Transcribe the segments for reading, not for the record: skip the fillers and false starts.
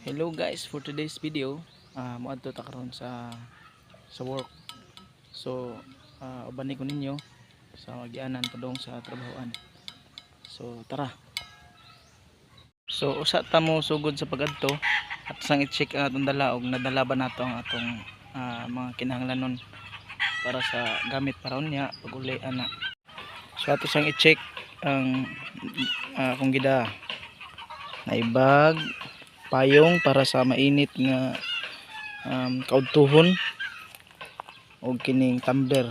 Hello guys, for today's video, moadto ta karon sa work. So, ubani ko ninyo sa magianan padong sa trabahoan. So, tara. So, usa ta mo sugod sa pagadto at sang i-check ang atong dala og nadala ba nato ang atong mga kinahanglanon para sa gamit para unya pag uli ana. So, ato sang i-check ang kung gida naibag payong para sa mainit nga kaudtuhon o kining tumbler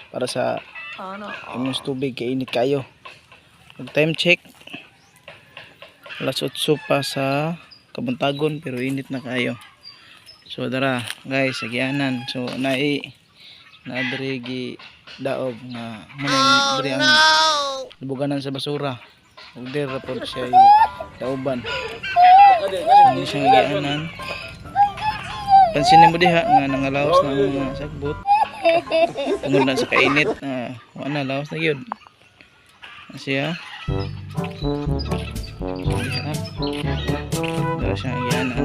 para sa imong tubig kay init kayo. Mag time check alas 8 pa sa kabuntagon pero init na kayo. So dara guys, agianan. So naadri gi daog nga munay diri ang buganan sa basura. Ug dira pod siya dauban. Hindi siya agianan. Pansinin mo diha nga nangalaos na mga sagbot. Tungod na sa kainit, wala na laos na gyud. Siya. Diha. Dara siya agianan.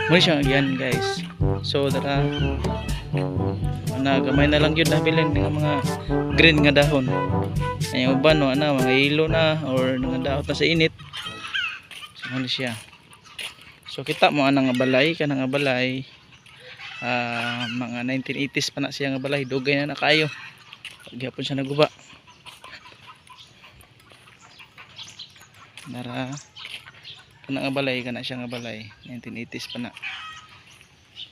Muli siya agianan guys. So dara gamay na lang gyud nabilin ng mga green nga dahon. Ay uban no ana mga ilo na or nangadahot na sa init. So muli siya. So kita mo anang balay kanang balay mga 1980s pa na siya nga balay, dugay na kayo. Paghapon siya naguba. Nara kanang balay kana siya nga balay 1980s pa na.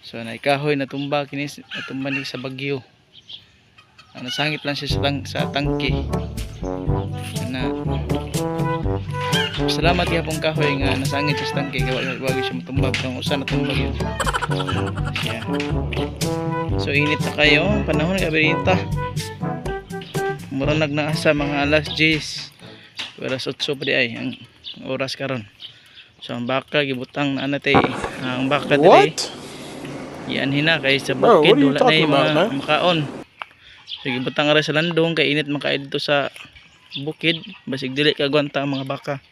So naikahoy natumba kini natumba ni sa bagyo. Nasangit lang siya sa tangke. Na salamat gyapon kahoy nga nasangit sa tangke kay wag siya matumbag kung usa natumbag yun. Yeah. So init na kayo panahon nga berinta. Murag nagnaasa mga alas 10. Alas 8 pa di ay ang oras karon. So ang baka gibutang na anatay ang baka diri. Yan hina kay sa bukid wala na yung mga makaon. So gibutang ara sa landong kay init man kay dito sa bukid basig dili ka gwanta ang mga baka.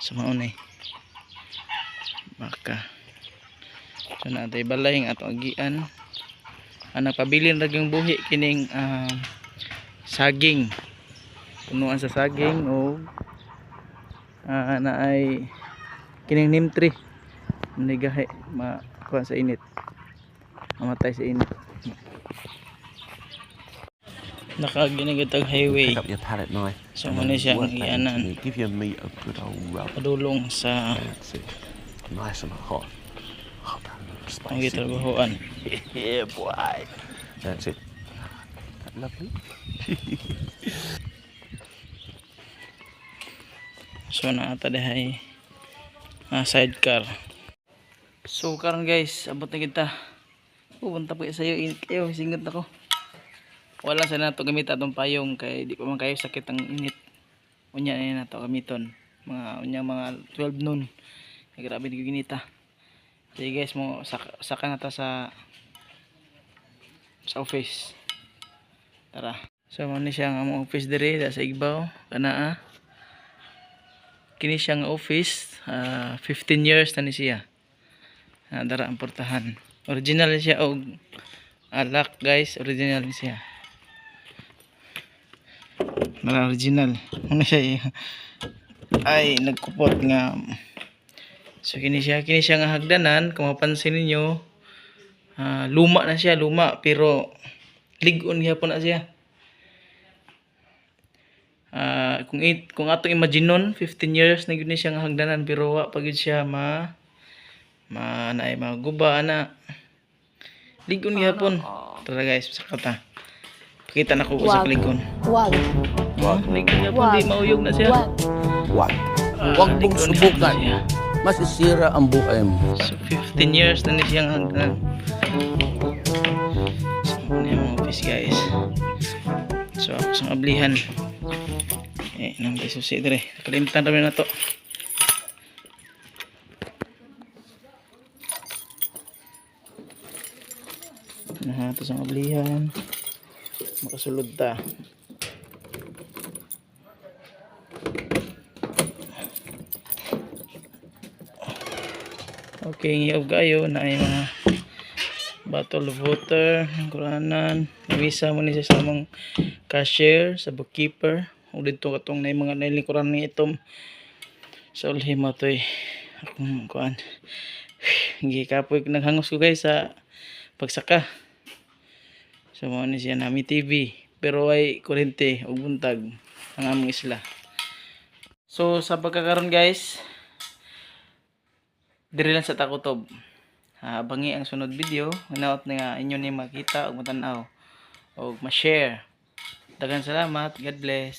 So maunay baka. So natay balay nga atong agian. Ang nagpabilin ra yung buhi kining saging. Punuan sa saging o na ay kining neem tree. Manigahe makuha sa init. Mamatay sa init. Nakaginagitag highway. Pick up your palette knife. So muna siya ang ianan. Give your meat a good old rub. Padulong sa That's it. Nice and hot. Hot and ang spicy. gitrabahoan. Yeah, boy. That's it. That lovely. So naata dahay sidecar. So karon guys, abot na kita. Pupunta po sa iyo, init kayo, singot ako. Wala sa nato gamit atong payong kay di pa man kayo sakit ang init. Unya na nato gamiton. Mga 12 noon. Ay, grabe di ginita. Sige guys, mo saka na ta sa office. Tara. So mo ni siya ang office diri sa Igbaw kana kini siya nga office 15 years na ni siya. Dara ang portahan. Original siya og lock guys, original siya. Mala original. Ano siya ay nagkupot nga. So kini siya nga hagdanan kung mapansin niyo luma na siya, luma pero lig-on gyapon na siya. Kung atong imaginon 15 years na gyud ni siya nga hagdanan pero wa pa gyud siya naay maguba na ligon gyapon. Tara guys, sakata. Pakita na ko sa ligon. Wag. Ligon gyapon, di mauyog na siya. Wag. Wag mong subukan. Masisira ang buhay mo. So 15 years na ni siya nga hagdanan. So ano yung office guys. So ako sa ablihan. Nang susi dire. Kalimtan ra na to. Ito sa ablihan. Makasulod ta. Okay, ngiyog kayo na ay mga bottle of water, kuranan, namisa mo ni sa among cashier, sa bookkeeper. O dito katong na mga nailingkuran ni itom. Sa ulhim mo to'y akong kuan. Gikapoy naghangos ko guys sa pagsaka. So mo ni siya nami TV. Pero ay kurente ug buntag ang among isla. So sa pagkakaroon guys, diri lang sa Takutob. Abangi ang sunod video, hinaot nga inyo ni makita ug matanaw ug ma-share. Daghang salamat. God bless.